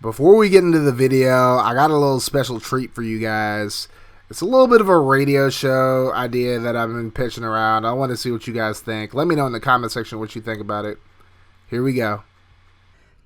Before we get into the video, I got a little special treat for you guys. It's a little bit of a radio show idea that I've been pitching around. I want to see what you guys think. Let me know in the comment section what you think about it. Here we go.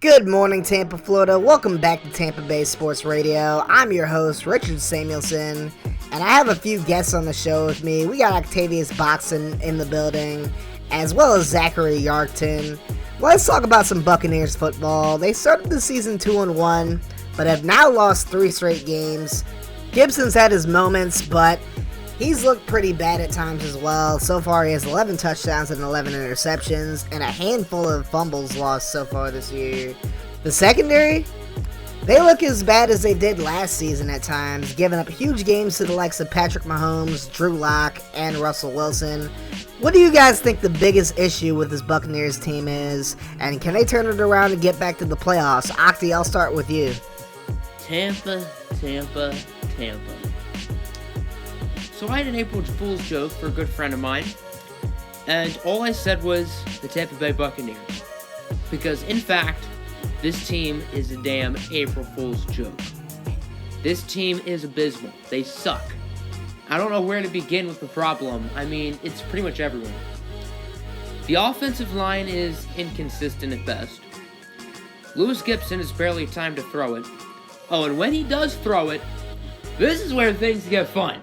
Good morning, Tampa, Florida. Welcome back to Tampa Bay Sports Radio. I'm your host, Richard Samuelson, and I have a few guests on the show with me. We got Octavius Boxon in the building, as well as Zachary Yarkton. Let's talk about some Buccaneers football. They started the season 2-1, but have now lost 3 straight games. Gibson's had his moments, but he's looked pretty bad at times as well. So far, he has 11 touchdowns and 11 interceptions, and a handful of fumbles lost so far this year. The secondary, they look as bad as they did last season at times, giving up huge games to the likes of Patrick Mahomes, Drew Lock, and Russell Wilson. What do you guys think the biggest issue with this Buccaneers team is, and can they turn it around and get back to the playoffs? Octi, I'll start with you. Tampa. So I had an April Fool's joke for a good friend of mine, and all I said was the Tampa Bay Buccaneers. Because, in fact, this team is a damn April Fool's joke. This team is abysmal. They suck. I don't know where to begin with the problem. I mean, it's pretty much everywhere. The offensive line is inconsistent at best. Louis Gibson has barely time to throw it. Oh, and when he does throw it, this is where things get fun.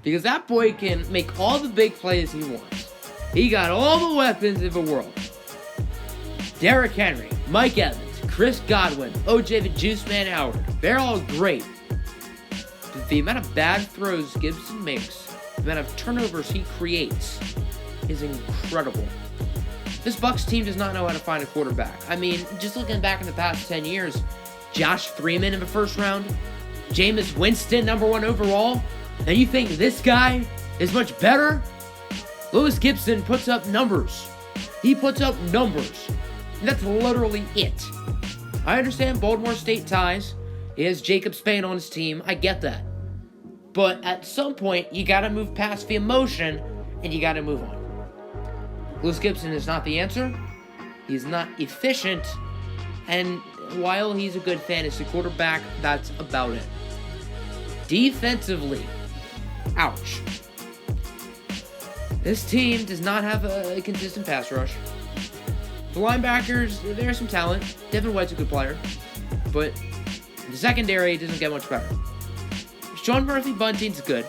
Because that boy can make all the big plays he wants. He got all the weapons in the world. Derrick Henry, Mike Evans, Chris Godwin, OJ the Juice Man Howard. They're all great. But the amount of bad throws Gibson makes, the amount of turnovers he creates, is incredible. This Bucs team does not know how to find a quarterback. I mean, just looking back in the past 10 years, Josh Freeman in the first round, Jameis Winston, #1 overall, and you think this guy is much better? Louis Gibson puts up numbers. He puts up numbers. And that's literally it. I understand Baltimore State ties. He has Jacob Spain on his team. I get that. But at some point, you gotta move past the emotion, and you gotta move on. Louis Gibson is not the answer. He's not efficient. And while he's a good fantasy quarterback, that's about it. Defensively, ouch. This team does not have a consistent pass rush. The linebackers, there's some talent. Devin White's a good player. But the secondary doesn't get much better. Sean Murphy-Bunting's good.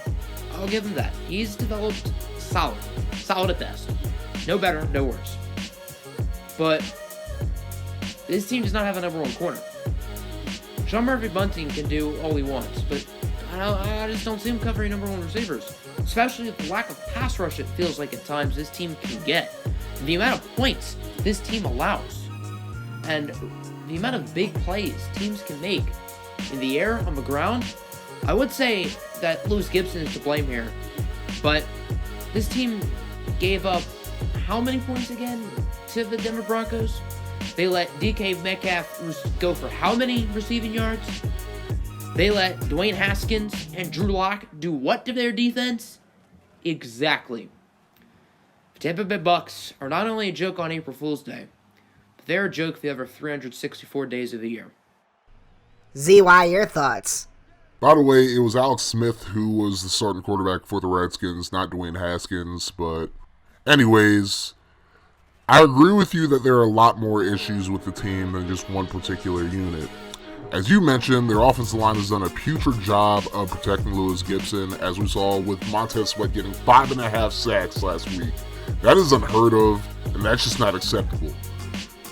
I'll give him that. He's developed solid. Solid at best. No better, no worse. But this team does not have a #1 corner. Sean Murphy-Bunting can do all he wants, but I just don't see him covering #1 receivers. Especially with the lack of pass rush it feels like at times this team can get. And the amount of points this team allows. And the amount of big plays teams can make in the air, on the ground. I would say that Louis Gibson is to blame here. But this team gave up how many points again to the Denver Broncos? They let DK Metcalf go for how many receiving yards? They let Dwayne Haskins and Drew Lock do what to their defense? Exactly. The Tampa Bay Bucs are not only a joke on April Fool's Day, but they're a joke the other 364 days of the year. ZY, your thoughts? By the way, it was Alex Smith who was the starting quarterback for the Redskins, not Dwayne Haskins. But anyways, I agree with you that there are a lot more issues with the team than just one particular unit. As you mentioned, their offensive line has done a putrid job of protecting Louis Gibson, as we saw with Montez Sweat getting 5.5 sacks last week. That is unheard of, and that's just not acceptable.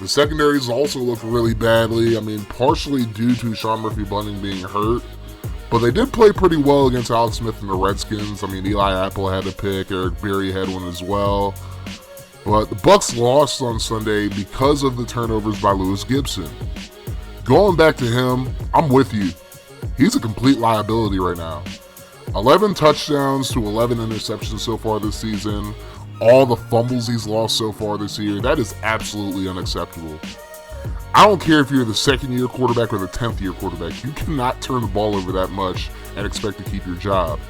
The secondaries also looked really badly, partially due to Sean Murphy-Bunting being hurt, but they did play pretty well against Alex Smith and the Redskins. Eli Apple had a pick, Eric Berry had one as well. But the Bucs lost on Sunday because of the turnovers by Louis Gibson. Going back to him, I'm with you. He's a complete liability right now. 11 touchdowns to 11 interceptions so far this season. All the fumbles he's lost so far this year, that is absolutely unacceptable. I don't care if you're the second-year quarterback or the 10th-year quarterback. You cannot turn the ball over that much and expect to keep your job.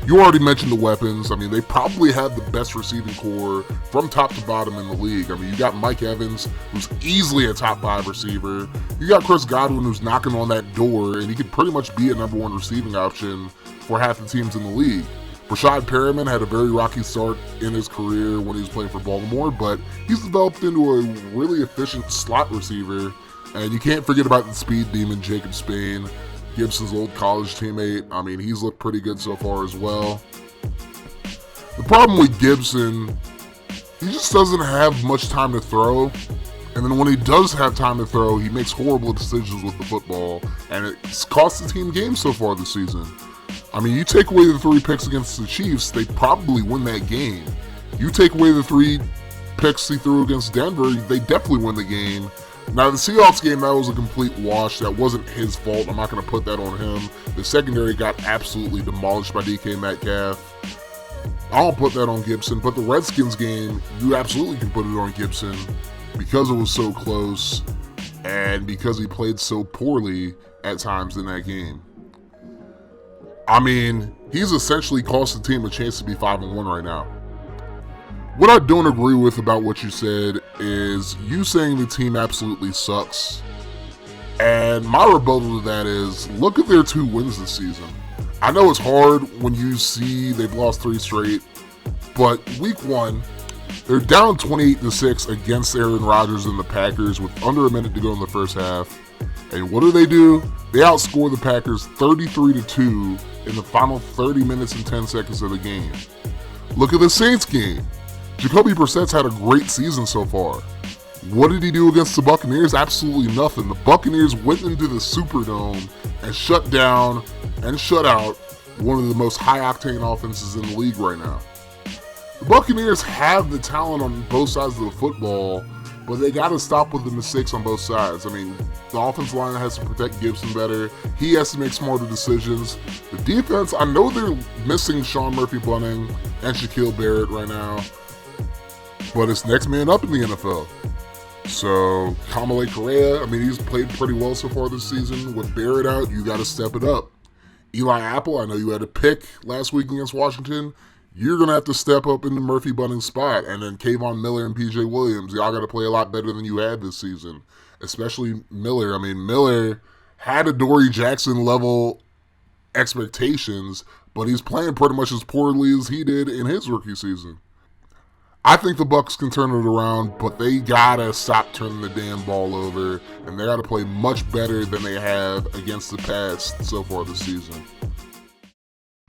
You already mentioned the weapons. I mean, they probably have the best receiving core from top to bottom in the league. I mean, you got Mike Evans, who's easily a top 5 receiver. You got Chris Godwin, who's knocking on that door, and he could pretty much be a number 1 receiving option for half the teams in the league. Rashad Perriman had a very rocky start in his career when he was playing for Baltimore, but he's developed into a really efficient slot receiver. And you can't forget about the speed demon, Jacob Spain, Gibson's old college teammate. I mean, he's looked pretty good so far as well. The problem with Gibson, he just doesn't have much time to throw. And then when he does have time to throw, he makes horrible decisions with the football. And it's cost the team games so far this season. I mean, you take away the 3 picks against the Chiefs, they probably win that game. You take away the 3 picks he threw against Denver, they definitely win the game. Now, the Seahawks game, that was a complete wash. That wasn't his fault. I'm not going to put that on him. The secondary got absolutely demolished by DK Metcalf. I don't put that on Gibson, but the Redskins game, you absolutely can put it on Gibson because it was so close and because he played so poorly at times in that game. I mean, he's essentially cost the team a chance to be 5-1 right now. What I don't agree with about what you said is you saying the team absolutely sucks. And my rebuttal to that is, look at their 2 wins this season. I know it's hard when you see they've lost 3 straight, but week 1, they're down 28-6 against Aaron Rodgers and the Packers with under a minute to go in the first half. And what do? They outscore the Packers 33-2 in the final 30 minutes and 10 seconds of the game. Look at the Saints game. Jacoby Brissett's had a great season so far. What did he do against the Buccaneers? Absolutely nothing. The Buccaneers went into the Superdome and shut down and shut out one of the most high-octane offenses in the league right now. The Buccaneers have the talent on both sides of the football, but they got to stop with the mistakes on both sides. I mean, the offensive line has to protect Gibson better. He has to make smarter decisions. The defense, I know they're missing Sean Murphy-Bunting and Shaquille Barrett right now, but it's next man up in the NFL. So, Kamale Correa, I mean, he's played pretty well so far this season. With Barrett out, you got to step it up. Eli Apple, I know you had a pick last week against Washington. You're going to have to step up in the Murphy-Bunting spot. And then Kayvon Miller and P.J. Williams, y'all got to play a lot better than you had this season. Especially Miller. I mean, Miller had a Dory Jackson-level expectations, but he's playing pretty much as poorly as he did in his rookie season. I think the Bucs can turn it around, but they gotta stop turning the damn ball over, and they gotta play much better than they have against the past so far this season.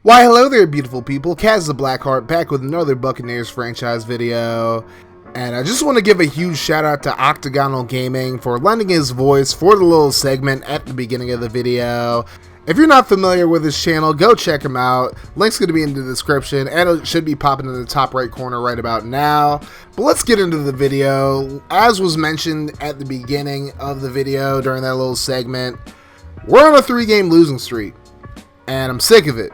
Why, hello there, beautiful people. Caz the Blackheart back with another Buccaneers franchise video. And I just want to give a huge shout out to Octogonal Gaming for lending his voice for the little segment at the beginning of the video. If you're not familiar with his channel, go check him out. Link's going to be in the description, and it should be popping in the top right corner right about now. But let's get into the video. As was mentioned at the beginning of the video during that little segment, we're on a 3-game losing streak, and I'm sick of it.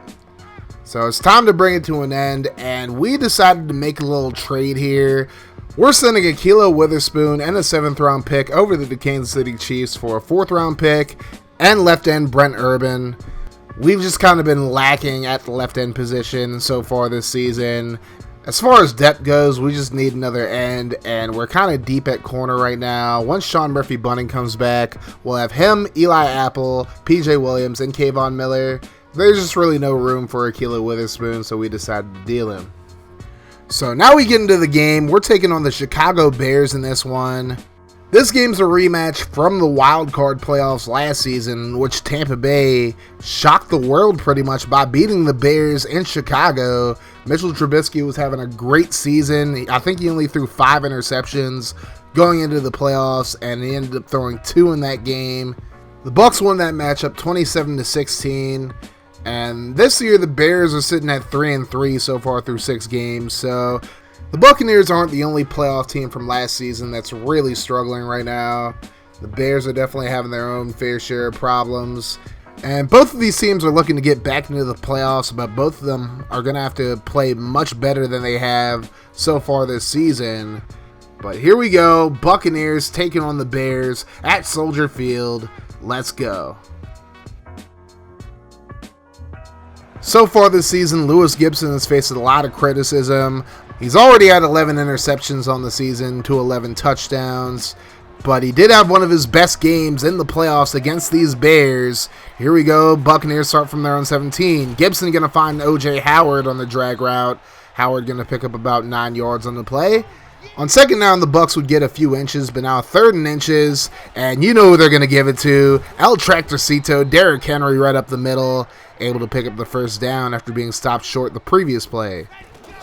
So it's time to bring it to an end, and we decided to make a little trade here. We're sending Ahkello Witherspoon and a 7th round pick over to the Kansas City Chiefs for a 4th round pick and left end Brent Urban. We've just kind of been lacking at the left end position so far this season. As far as depth goes, we just need another end, and we're kind of deep at corner right now. Once Sean Murphy-Bunting comes back, we'll have him, Eli Apple, P.J. Williams, and Kayvon Miller. There's just really no room for Ahkello Witherspoon, so we decided to deal him. So now we get into the game. We're taking on the Chicago Bears in this one. This game's a rematch from the wild card playoffs last season, in which Tampa Bay shocked the world pretty much by beating the Bears in Chicago. Mitchell Trubisky was having a great season. I think he only threw 5 interceptions going into the playoffs, and he ended up throwing 2 in that game. The Bucs won that matchup 27-16. And this year, the Bears are sitting at 3-3 so far through 6 games. So the Buccaneers aren't the only playoff team from last season that's really struggling right now. The Bears are definitely having their own fair share of problems. And both of these teams are looking to get back into the playoffs, but both of them are going to have to play much better than they have so far this season. But here we go. Buccaneers taking on the Bears at Soldier Field. Let's go. So far this season, Louis Gibson has faced a lot of criticism. He's already had 11 interceptions on the season to 11 touchdowns, but he did have one of his best games in the playoffs against these Bears. Here we go. Buccaneers start from their own 17. Gibson going to find O.J. Howard on the drag route. Howard going to pick up about 9 yards on the play. On second down, the Bucs would get a few inches, but now third and inches, and you know who they're going to give it to. El Tractorcito, Derrick Henry right up the middle, able to pick up the first down after being stopped short the previous play.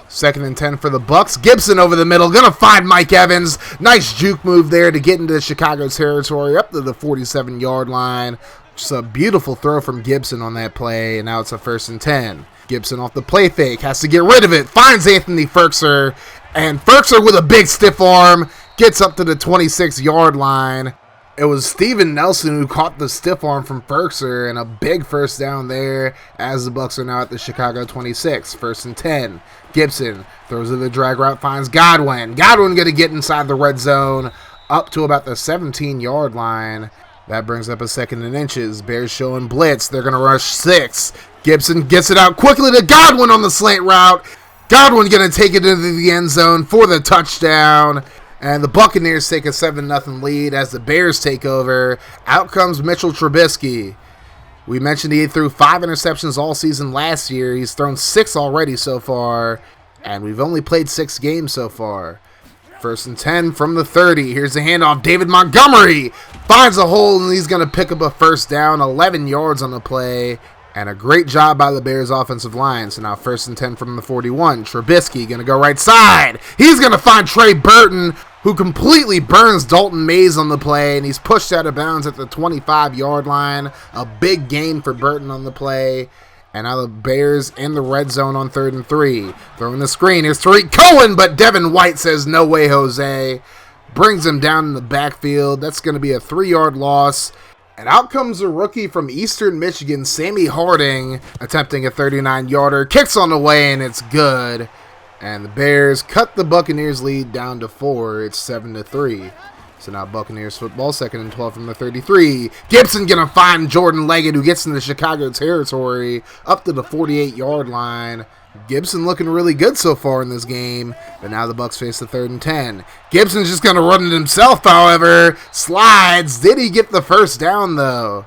Second and 10 for the Bucs. Gibson over the middle, going to find Mike Evans. Nice juke move there to get into Chicago territory up to the 47-yard line. Just a beautiful throw from Gibson on that play, and now it's a first and 10. Gibson off the play fake, has to get rid of it, finds Anthony Firkser, and Firkser with a big stiff arm gets up to the 26-yard line. It was Steven Nelson who caught the stiff arm from Firkser, and a big first down there as the Bucs are now at the Chicago 26. First and 10. Gibson throws to the drag route, finds Godwin. Godwin going to get inside the red zone up to about the 17-yard line. That brings up a second and inches. Bears showing blitz. They're going to rush 6. Gibson gets it out quickly to Godwin on the slant route. Godwin going to take it into the end zone for the touchdown. And the Buccaneers take a 7-0 lead as the Bears take over. Out comes Mitchell Trubisky. We mentioned he threw 5 interceptions all season last year. He's thrown 6 already so far. And we've only played 6 games so far. First and 10 from the 30. Here's the handoff. David Montgomery finds a hole, and he's going to pick up a first down. 11 yards on the play. And a great job by the Bears offensive line. So now first and 10 from the 41. Trubisky going to go right side. He's going to find Trey Burton, who completely burns Dalton Mays on the play. And he's pushed out of bounds at the 25-yard line. A big gain for Burton on the play. And now the Bears in the red zone on 3rd and 3. Throwing the screen. Here's Tariq Cohen, but Devin White says, no way, Jose. Brings him down in the backfield. That's going to be a 3-yard loss. And out comes a rookie from Eastern Michigan, Sammy Harding, attempting a 39-yarder. Kicks on the way, and it's good. And the Bears cut the Buccaneers lead down to 4. It's 7-3. So now Buccaneers football, 2nd and 12 from the 33. Gibson going to find Jordan Leggett, who gets into Chicago territory, up to the 48-yard line. Gibson looking really good so far in this game, but now the Bucs face the 3rd and 10. Gibson's just going to run it himself, however. Slides. Did he get the first down, though?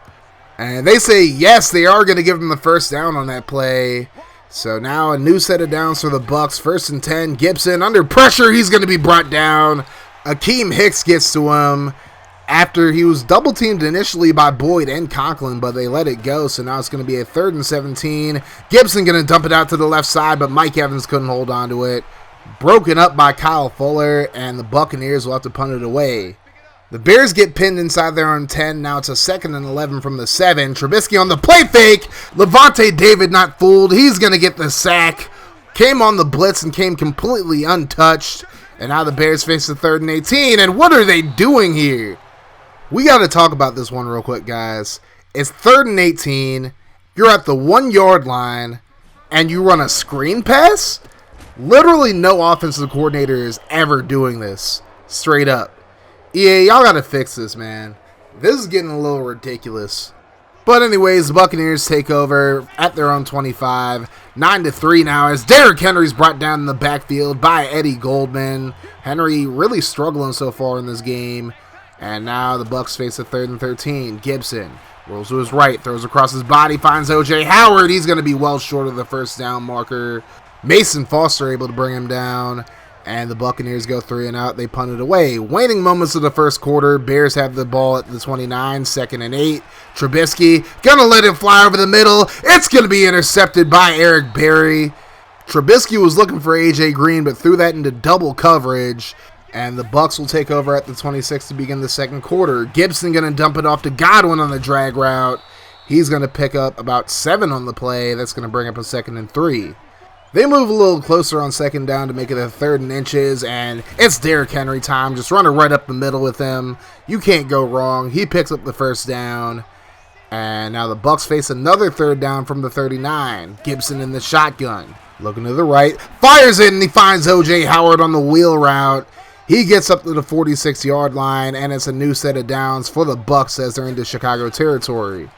And they say yes, they are going to give him the first down on that play. So now a new set of downs for the Bucs. 1st and 10. Gibson under pressure. He's going to be brought down. Akeem Hicks gets to him after he was double-teamed initially by Boyd and Conklin, but they let it go, so now it's going to be a 3rd and 17. Gibson going to dump it out to the left side, but Mike Evans couldn't hold on to it. Broken up by Kyle Fuller, and the Buccaneers will have to punt it away. The Bears get pinned inside their own 10. Now it's a 2nd and 11 from the 7. Trubisky on the play fake. Levante David not fooled. He's going to get the sack. Came on the blitz and came completely untouched. And now the Bears face the 3rd and 18. And what are they doing here? We got to talk about this one real quick, guys. It's 3rd and 18. You're at the 1-yard line, and you run a screen pass? Literally no offensive coordinator is ever doing this. Straight up. EA, y'all got to fix this, man. This is getting a little ridiculous. But anyways, the Buccaneers take over at their own 25. 9-3 now as Derrick Henry's brought down in the backfield by Eddie Goldman. Henry really struggling so far in this game. And now the Bucs face a 3rd and 13. Gibson rolls to his right, throws across his body, finds O.J. Howard. He's going to be well short of the first down marker. Mason Foster able to bring him down. And the Buccaneers go 3 and out. They punt it away. Waning moments of the first quarter. Bears have the ball at the 29. 2nd and 8. Trubisky gonna let it fly over the middle. It's gonna be intercepted by Eric Berry. Trubisky was looking for A.J. Green, but threw that into double coverage. And the Bucs will take over at the 26 to begin the second quarter. Gibson gonna dump it off to Godwin on the drag route. He's gonna pick up about 7 on the play. That's gonna bring up a 2nd and 3. They move a little closer on 2nd down to make it a 3rd and inches, and it's Derrick Henry time. Just run it right up the middle with him. You can't go wrong. He picks up the first down. And now the Bucs face another 3rd down from the 39. Gibson in the shotgun. Looking to the right. Fires it, and he finds O.J. Howard on the wheel route. He gets up to the 46-yard line, and it's a new set of downs for the Bucs as they're into Chicago territory.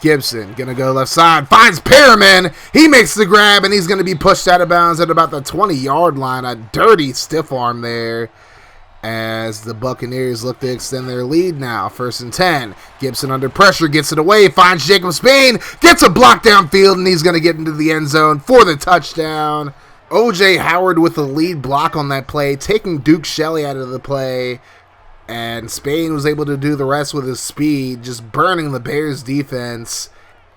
Gibson gonna go left side, finds Perriman. He makes the grab, and he's gonna be pushed out of bounds at about the 20-yard line. A dirty stiff arm there, as the Buccaneers look to extend their lead now. 1st and 10. Gibson under pressure, gets it away, finds Jacob Spain, gets a block downfield, and he's gonna get into the end zone for the touchdown. O.J. Howard with the lead block on that play, taking Duke Shelley out of the play. And Spain was able to do the rest with his speed, just burning the Bears defense.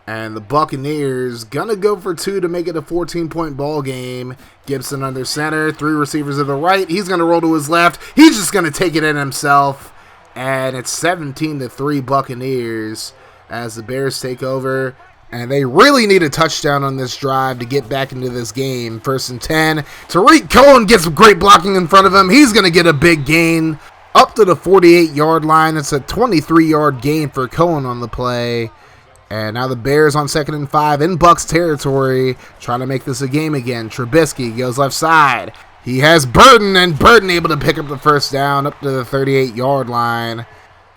And the Buccaneers gonna go for 2 to make it a 14-point ball game. Gibson under center, 3 receivers to the right. He's gonna roll to his left. He's just gonna take it in himself. And it's 17-3 Buccaneers as the Bears take over. And they really need a touchdown on this drive to get back into this game. 1st and 10. Tariq Cohen gets great blocking in front of him. He's gonna get a big gain up to the 48-yard line. It's a 23-yard gain for Cohen on the play. And now the Bears on 2nd and 5 in Bucs territory, trying to make this a game again. Trubisky goes left side. He has Burton, and Burton able to pick up the first down up to the 38-yard line.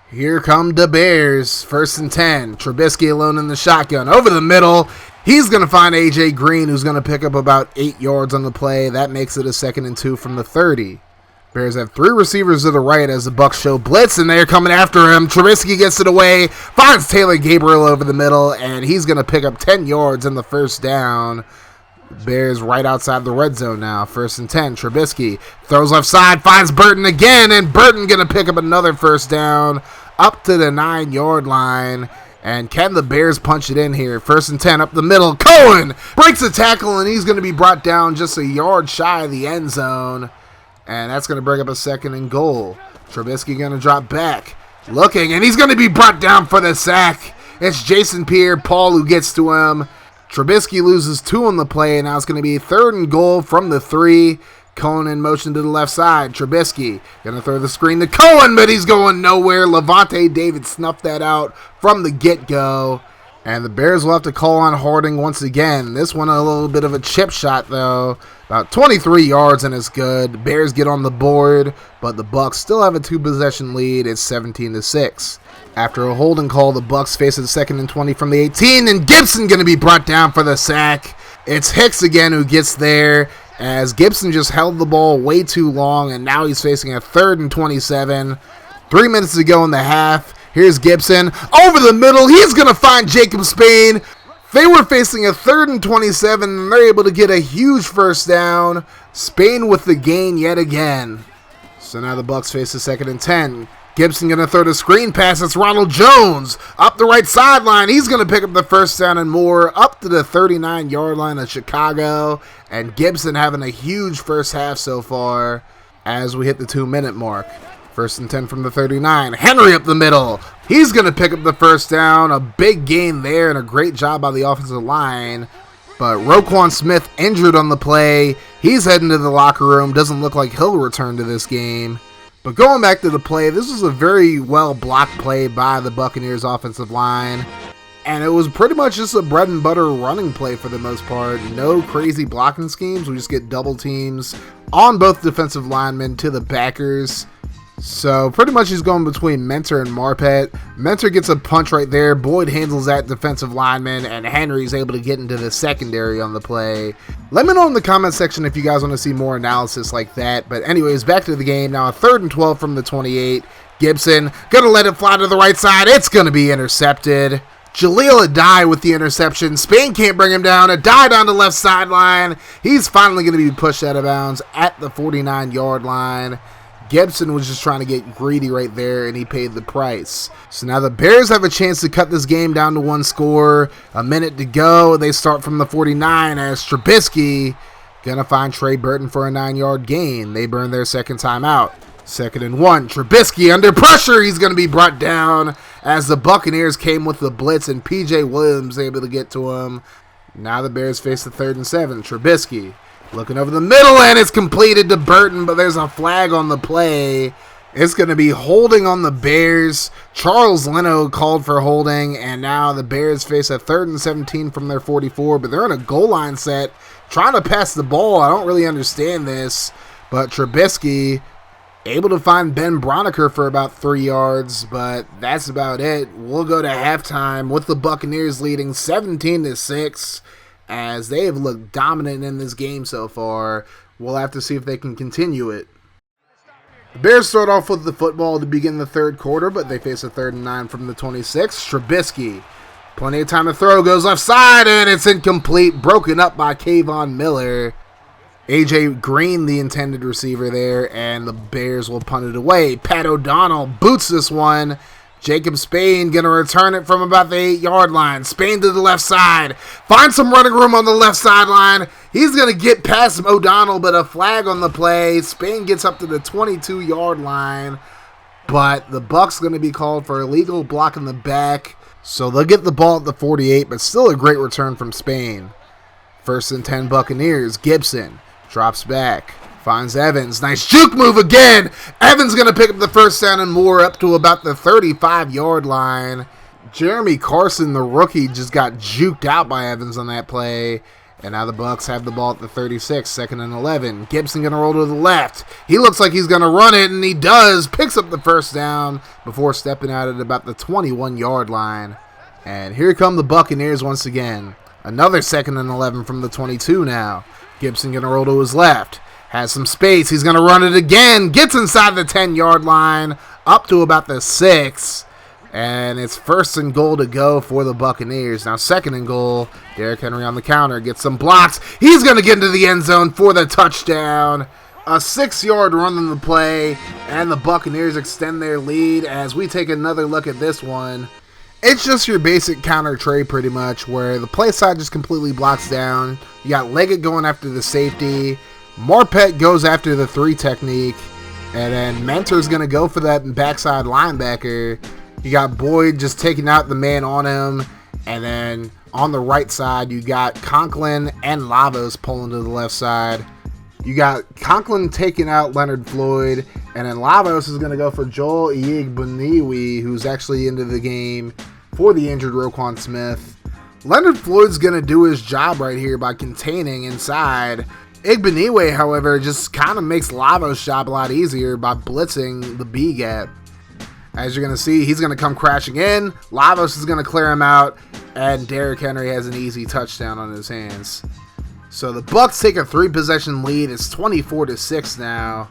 Here come the Bears. 1st and 10. Trubisky alone in the shotgun. Over the middle. He's going to find A.J. Green, who's going to pick up about 8 yards on the play. That makes it a 2nd and 2 from the 30. Bears have 3 receivers to the right as the Bucs show blitz, and they're coming after him. Trubisky gets it away, finds Taylor Gabriel over the middle, and he's going to pick up 10 yards in the first down. Bears right outside the red zone now. 1st and 10. Trubisky throws left side, finds Burton again, and Burton going to pick up another first down up to the 9-yard line. And can the Bears punch it in here? 1st and 10 up the middle. Cohen breaks a tackle, and he's going to be brought down just a yard shy of the end zone. And that's going to bring up a 2nd and goal. Trubisky going to drop back. Looking, and he's going to be brought down for the sack. It's Jason Pierre-Paul who gets to him. Trubisky loses 2 on the play, and now it's going to be 3rd and goal from the 3. Cohen in motion to the left side. Trubisky going to throw the screen to Cohen, but he's going nowhere. Levante David snuffed that out from the get-go. And the Bears will have to call on Harding once again. This one a little bit of a chip shot, though. About 23 yards, and it's good. Bears get on the board, but the Bucs still have a 2-possession lead. It's 17-6. After a holding call, the Bucs face a 2nd and 20 from the 18, and Gibson going to be brought down for the sack. It's Hicks again who gets there, as Gibson just held the ball way too long, and now he's facing a 3rd and 27. 3 minutes to go in the half. Here's Gibson over the middle. He's going to find Jacob Spain. They were facing a 3rd and 27, and they're able to get a huge first down. Spain with the gain yet again. So now the Bucs face a 2nd and 10. Gibson going to throw the screen pass. It's Ronald Jones up the right sideline. He's going to pick up the first down and more up to the 39-yard line of Chicago. And Gibson having a huge first half so far as we hit the 2-minute mark. 1st and 10 from the 39. Henry up the middle. He's going to pick up the first down. A big gain there and a great job by the offensive line. But Roquan Smith injured on the play. He's heading to the locker room. Doesn't look like he'll return to this game. But going back to the play, this was a very well blocked play by the Buccaneers offensive line. And it was pretty much just a bread and butter running play for the most part. No crazy blocking schemes. We just get double teams on both defensive linemen to the backers. So pretty much he's going between Mentor and Marpet. Mentor gets a punch right there. Boyd handles that defensive lineman, and Henry's able to get into the secondary on the play. Let me know in the comment section if you guys want to see more analysis like that. But anyways, back to the game. Now a 3rd and 12 from the 28. Gibson going to let it fly to the right side. It's going to be intercepted. Jaleel Adai with the interception. Spain can't bring him down. Adai down the left sideline. He's finally going to be pushed out of bounds at the 49-yard line. Gibson was just trying to get greedy right there, and he paid the price. So now the Bears have a chance to cut this game down to 1 score. A minute to go. They start from the 49 as Trubisky going to find Trey Burton for a 9-yard gain. They burn their 2nd timeout. 2nd and 1. Trubisky under pressure. He's going to be brought down as the Buccaneers came with the blitz, and P.J. Williams able to get to him. Now the Bears face the 3rd and 7. Trubisky looking over the middle, and it's completed to Burton, but there's a flag on the play. It's going to be holding on the Bears. Charles Leno called for holding, and now the Bears face a 3rd and 17 from their 44, but they're in a goal line set trying to pass the ball. I don't really understand this, but Trubisky Able to find Ben Broniker for about 3 yards, but that's about it. We'll go to halftime with the Buccaneers leading 17-6, as they have looked dominant in this game so far. We'll have to see if they can continue it. The Bears start off with the football to begin the third quarter, but they face a 3rd and 9 from the 26. Trubisky, plenty of time to throw, goes left side, and it's incomplete, broken up by Kayvon Miller. A.J. Green, the intended receiver there, and the Bears will punt it away. Pat O'Donnell boots this one. Jacob Spain going to return it from about the 8-yard line. Spain to the left side. Finds some running room on the left sideline. He's going to get past O'Donnell, but a flag on the play. Spain gets up to the 22-yard line, but the Bucs going to be called for illegal block in the back, so they'll get the ball at the 48, but still a great return from Spain. 1st and 10 Buccaneers. Gibson drops back, finds Evans. Nice juke move again. Evans going to pick up the first down and more up to about the 35-yard line. Jeremy Carson, the rookie, just got juked out by Evans on that play. And now the Bucs have the ball at the 36, 2nd and 11. Gibson going to roll to the left. He looks like he's going to run it, and he does. Picks up the first down before stepping out at about the 21-yard line. And here come the Buccaneers once again. Another 2nd and 11 from the 22 now. Gibson going to roll to his left. Has some space. He's going to run it again. Gets inside the 10-yard line. Up to about the 6. And it's 1st and goal to go for the Buccaneers. Now 2nd and goal. Derrick Henry on the counter. Gets some blocks. He's going to get into the end zone for the touchdown. A 6-yard run on the play. And the Buccaneers extend their lead as we take another look at this one. It's just your basic counter trade pretty much, where the play side just completely blocks down. You got Leggett going after the safety. Marpet goes after the 3 technique. And then Mentor's going to go for that backside linebacker. You got Boyd just taking out the man on him. And then on the right side, you got Conklin and Lavos pulling to the left side. You got Conklin taking out Leonard Floyd. And then Lavos is going to go for Joel Igbaniwi, who's actually into the game for the injured Roquan Smith. Leonard Floyd's going to do his job right here by containing inside. Igbaniwi, however, just kind of makes Lavos' job a lot easier by blitzing the B gap. As you're going to see, he's going to come crashing in. Lavos is going to clear him out. And Derrick Henry has an easy touchdown on his hands. So the Bucs take a 3-possession lead. It's 24-6 now.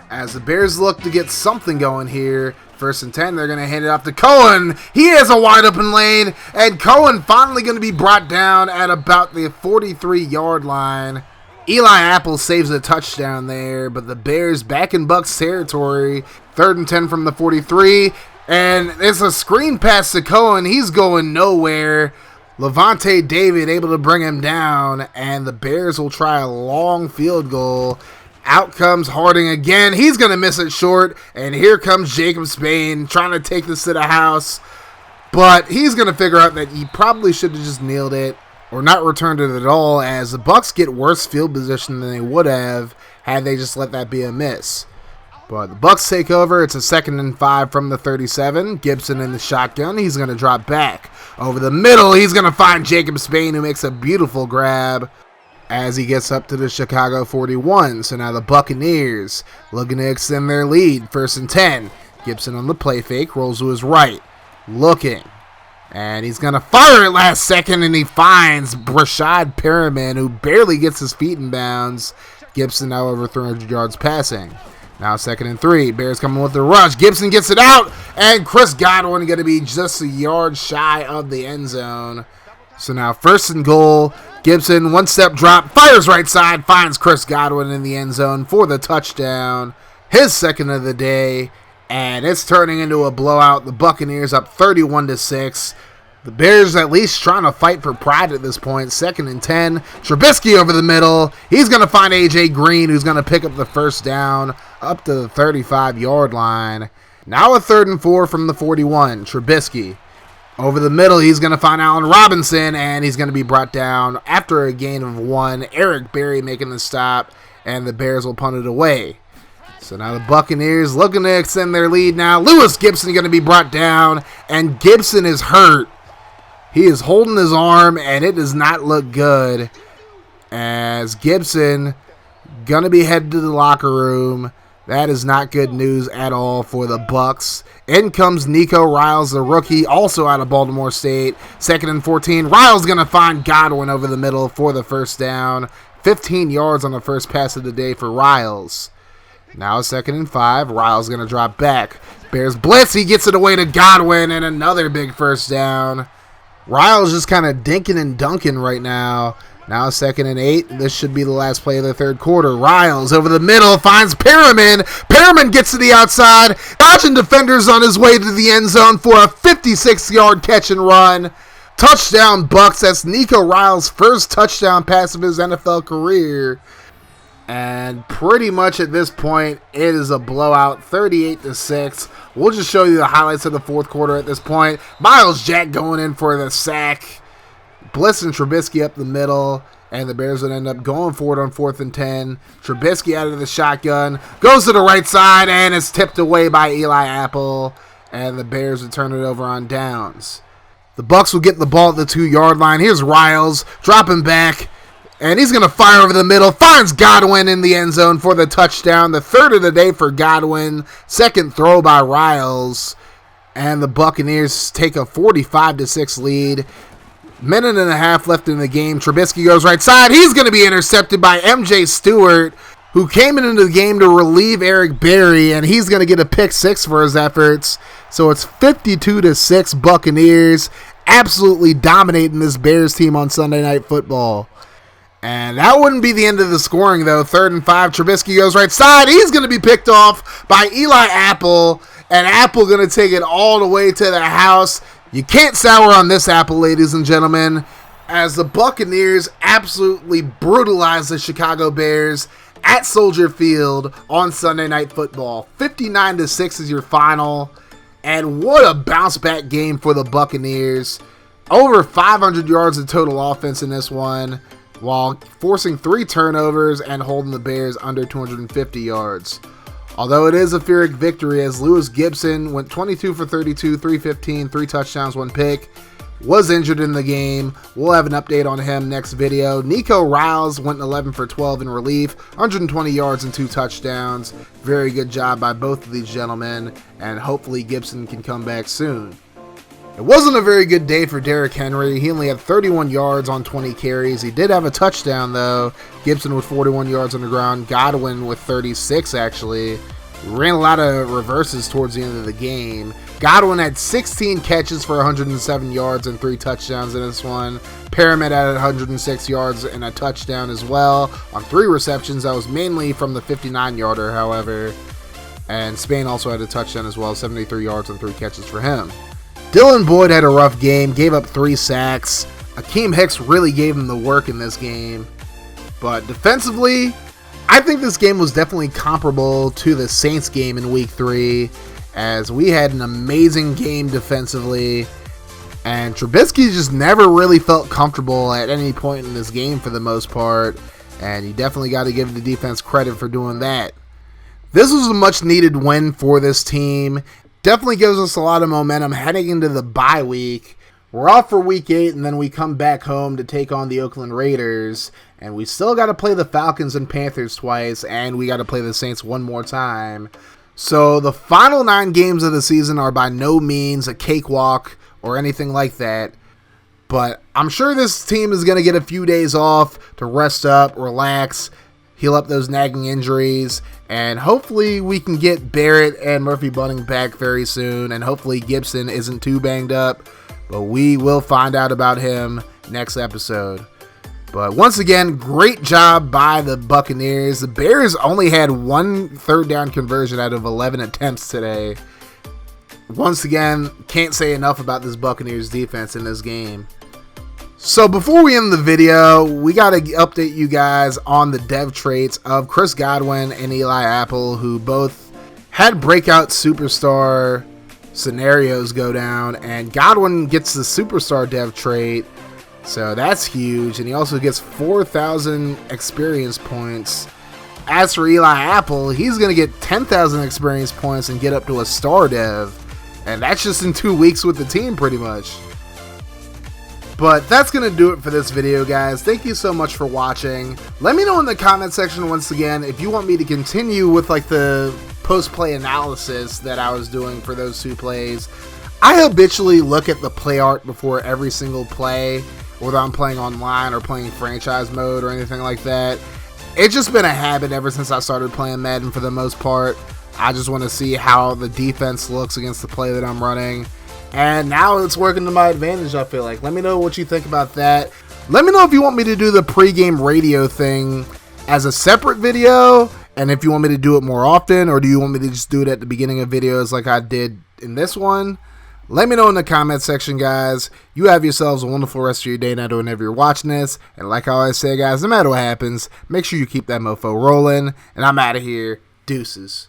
As the Bears look to get something going here. 1st and 10, they're going to hand it off to Cohen. He has a wide open lane. And Cohen finally going to be brought down at about the 43-yard line. Eli Apple saves a touchdown there, but the Bears back in Bucs territory. 3rd and 10 from the 43. And it's a screen pass to Cohen. He's going nowhere. Levante David able to bring him down, and the Bears will try a long field goal. Out comes Harding again. He's going to miss it short, and here comes Jacob Spain trying to take this to the house. But he's going to figure out that he probably should have just nailed it or not returned it at all, as the Bucs get worse field position than they would have had they just let that be a miss. But the Bucs take over. It's a 2nd and 5 from the 37. Gibson in the shotgun. He's going to drop back. Over the middle, he's going to find Jacob Spain, who makes a beautiful grab as he gets up to the Chicago 41. So now the Buccaneers looking to extend their lead. 1st and 10. Gibson on the play fake. Rolls to his right. Looking. And he's going to fire it last second, and he finds Brashad Perriman, who barely gets his feet in bounds. Gibson now over 300 yards passing. Now 2nd and 3. Bears coming with the rush. Gibson gets it out, and Chris Godwin going to be just a yard shy of the end zone. So now 1st and goal. Gibson, 1-step drop, fires right side, finds Chris Godwin in the end zone for the touchdown. His 2nd of the day, and it's turning into a blowout. The Buccaneers up 31-6. The Bears at least trying to fight for pride at this point. 2nd and 10. Trubisky over the middle. He's going to find A.J. Green, who's going to pick up the first down up to the 35-yard line. Now a 3rd and 4 from the 41. Trubisky over the middle. He's going to find Allen Robinson, and he's going to be brought down after a gain of 1. Eric Berry making the stop, and the Bears will punt it away. So now the Buccaneers looking to extend their lead now. Louis Gibson going to be brought down, and Gibson is hurt. He is holding his arm, and it does not look good, as Gibson going to be headed to the locker room. That is not good news at all for the Bucs. In comes Nico Riles, the rookie, also out of Baltimore State. 2nd and 14. Riles going to find Godwin over the middle for the first down. 15 yards on the first pass of the day for Riles. Now 2nd and 5. Riles going to drop back. Bears blitz. He gets it away to Godwin, and another big first down. Riles just kind of dinking and dunking right now. Now 2nd and 8. This should be the last play of the third quarter. Riles over the middle finds Perriman. Perriman gets to the outside. Dodging defenders on his way to the end zone for a 56-yard catch and run. Touchdown Bucs. That's Nico Riles' first touchdown pass of his NFL career. And pretty much at this point, it is a blowout, 38-6. We'll just show you the highlights of the fourth quarter at this point. Miles Jack going in for the sack. Blitzing Trubisky up the middle, and the Bears would end up going for it on 4th and 10. Trubisky out of the shotgun, goes to the right side, and is tipped away by Eli Apple, and the Bears would turn it over on downs. The Bucs will get the ball at the 2-yard line. Here's Riles, dropping back, and he's going to fire over the middle, finds Godwin in the end zone for the touchdown, the third of the day for Godwin, second throw by Riles, and the Buccaneers take a 45-6 lead. Minute and a half left in the game. Trubisky goes right side. He's going to be intercepted by M.J. Stewart, who came into the game to relieve Eric Berry, and he's going to get a pick 6 for his efforts. So it's 52-6 Buccaneers, absolutely dominating this Bears team on Sunday Night Football. And that wouldn't be the end of the scoring, though. 3rd and 5. Trubisky goes right side. He's going to be picked off by Eli Apple, and Apple going to take it all the way to the house. You can't sour on this apple, ladies and gentlemen, as the Buccaneers absolutely brutalize the Chicago Bears at Soldier Field on Sunday Night Football. 59-6 is your final, and what a bounce-back game for the Buccaneers. Over 500 yards of total offense in this one, while forcing 3 turnovers and holding the Bears under 250 yards. Although it is a Pyrrhic victory, as Louis Gibson went 22 for 32, 315, 3 touchdowns, 1 pick, was injured in the game. We'll have an update on him next video. Nico Riles went 11 for 12 in relief, 120 yards and 2 touchdowns. Very good job by both of these gentlemen, and hopefully Gibson can come back soon. It wasn't a very good day for Derrick Henry. He only had 31 yards on 20 carries. He did have a touchdown, though. Gibson with 41 yards on the ground. Godwin with 36, actually. Ran a lot of reverses towards the end of the game. Godwin had 16 catches for 107 yards and 3 touchdowns in this one. Perriman had 106 yards and a touchdown as well on 3 receptions. That was mainly from the 59-yarder, however. And Spain also had a touchdown as well, 73 yards and 3 catches for him. Dylan Boyd had a rough game, gave up 3 sacks. Akeem Hicks really gave him the work in this game. But defensively, I think this game was definitely comparable to the Saints game in Week 3, as we had an amazing game defensively, and Trubisky just never really felt comfortable at any point in this game for the most part, and you definitely got to give the defense credit for doing that. This was a much-needed win for this team. Definitely gives us a lot of momentum heading into the bye week. We're off for Week 8, and then we come back home to take on the Oakland Raiders. And we still got to play the Falcons and Panthers twice, and we got to play the Saints one more time. So the final 9 games of the season are by no means a cakewalk or anything like that. But I'm sure this team is going to get a few days off to rest up, relax, heal up those nagging injuries, and hopefully we can get Barrett and Murphy Bunting back very soon, and hopefully Gibson isn't too banged up, but we will find out about him next episode. But once again, great job by the Buccaneers. The Bears only had 1 third down conversion out of 11 attempts today. Once again, can't say enough about this Buccaneers defense in this game. So before we end the video, we got to update you guys on the dev traits of Chris Godwin and Eli Apple, who both had breakout superstar scenarios go down, and Godwin gets the superstar dev trait, so that's huge, and he also gets 4,000 experience points. As for Eli Apple, he's going to get 10,000 experience points and get up to a star dev, and that's just in 2 weeks with the team pretty much. But that's going to do it for this video, guys. Thank you so much for watching. Let me know in the comment section once again if you want me to continue with like the post-play analysis that I was doing for those 2 plays. I habitually look at the play art before every single play, whether I'm playing online or playing franchise mode or anything like that. It's just been a habit ever since I started playing Madden for the most part. I just want to see how the defense looks against the play that I'm running. And now it's working to my advantage, I feel like. Let me know what you think about that. Let me know if you want me to do the pregame radio thing as a separate video, and if you want me to do it more often, or do you want me to just do it at the beginning of videos like I did in this one? Let me know in the comment section, guys. You have yourselves a wonderful rest of your day now whenever you're watching this. And like I always say, guys, no matter what happens, make sure you keep that mofo rolling. And I'm out of here. Deuces.